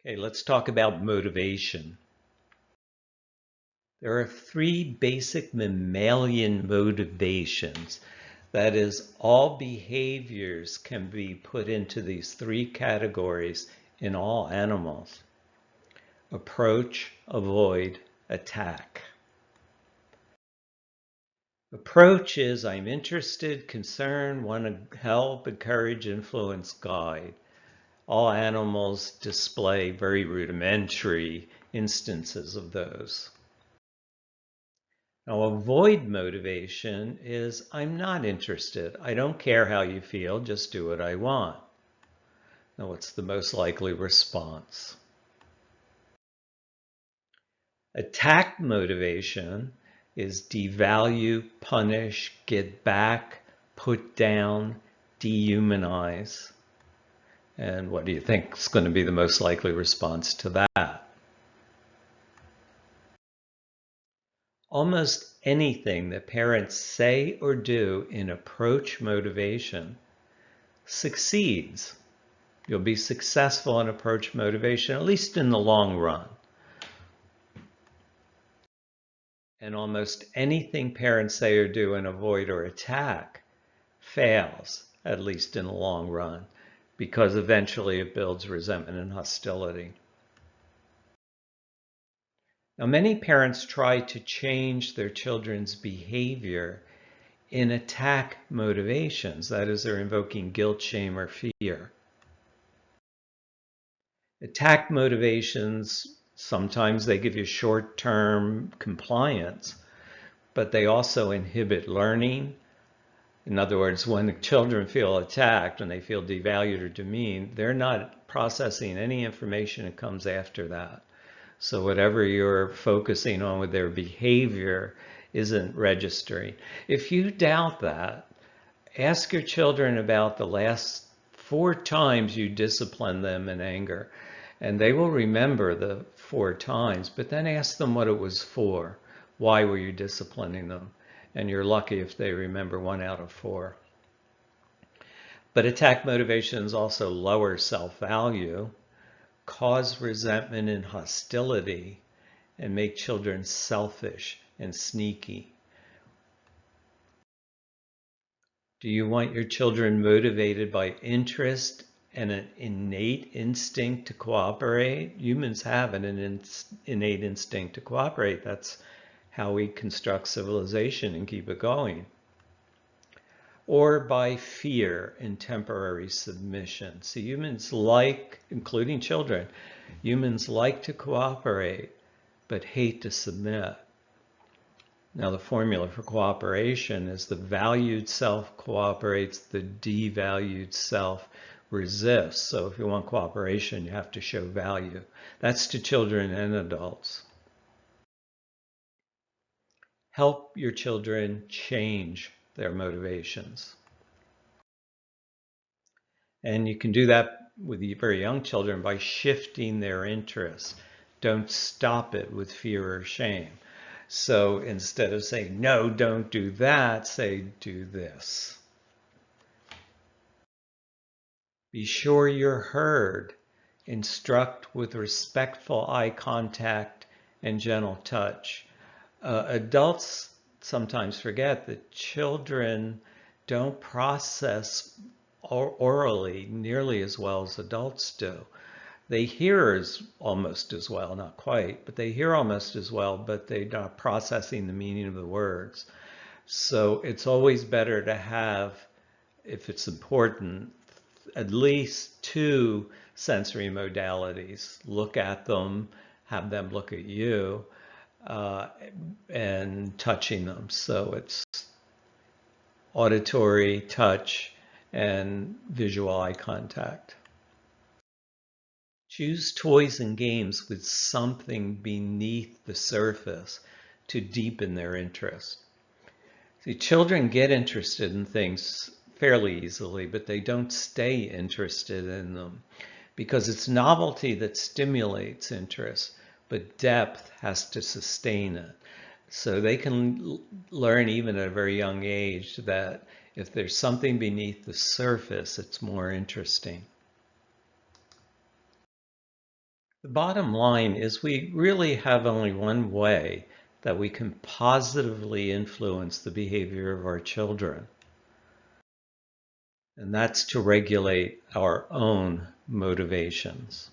Okay, let's talk about motivation. There are three basic mammalian motivations. That is, all behaviors can be put into these three categories in all animals: approach, avoid, attack. Approach is I'm interested, concerned, want to help, encourage, influence, guide. All animals display very rudimentary instances of those. Now, avoid motivation is I'm not interested. I don't care how you feel, just do what I want. Now, what's the most likely response? Attack motivation is devalue, punish, get back, put down, dehumanize. And what do you think is going to be the most likely response to that? Almost anything that parents say or do in approach motivation succeeds. You'll be successful in approach motivation, at least in the long run. And almost anything parents say or do in avoid or attack fails, at least in the long run, because eventually it builds resentment and hostility. Now, many parents try to change their children's behavior in attack motivations. That is, they're invoking guilt, shame, or fear. Attack motivations, sometimes they give you short-term compliance, but they also inhibit learning. In other words, when the children feel attacked and they feel devalued or demeaned, they're not processing any information that comes after that. So whatever you're focusing on with their behavior isn't registering. If you doubt that, ask your children about the last 4 times you disciplined them in anger, and they will remember the 4 times, but then ask them what it was for. Why were you disciplining them? And you're lucky if they remember 1 out of 4. But attack motivations also lower self-value, cause resentment and hostility, and make children selfish and sneaky. Do you want your children motivated by interest and an innate instinct to cooperate? Humans have an innate instinct to cooperate. That's how we construct civilization and keep it going. Or by fear and temporary submission. See, humans like, including children, humans like to cooperate, but hate to submit. Now, the formula for cooperation is the valued self cooperates, the devalued self resists. So if you want cooperation, you have to show value. That's to children and adults. Help your children change their motivations. And you can do that with very young children by shifting their interests. Don't stop it with fear or shame. So instead of saying, no, don't do that, say, do this. Be sure you're heard. Instruct with respectful eye contact and gentle touch. Adults sometimes forget that children don't process orally nearly as well as adults do. They hear almost as well, not quite, but they hear almost as well, but they're not processing the meaning of the words. So it's always better to have, if it's important, at least 2 sensory modalities. Look at them, have them look at you, and touching them. So it's auditory, touch, and visual eye contact. Choose toys and games with something beneath the surface to deepen their interest. See, children get interested in things fairly easily, but they don't stay interested in them because it's novelty that stimulates interest, but depth has to sustain it. So they can learn even at a very young age that if there's something beneath the surface, it's more interesting. The bottom line is we really have only one way that we can positively influence the behavior of our children, and that's to regulate our own motivations.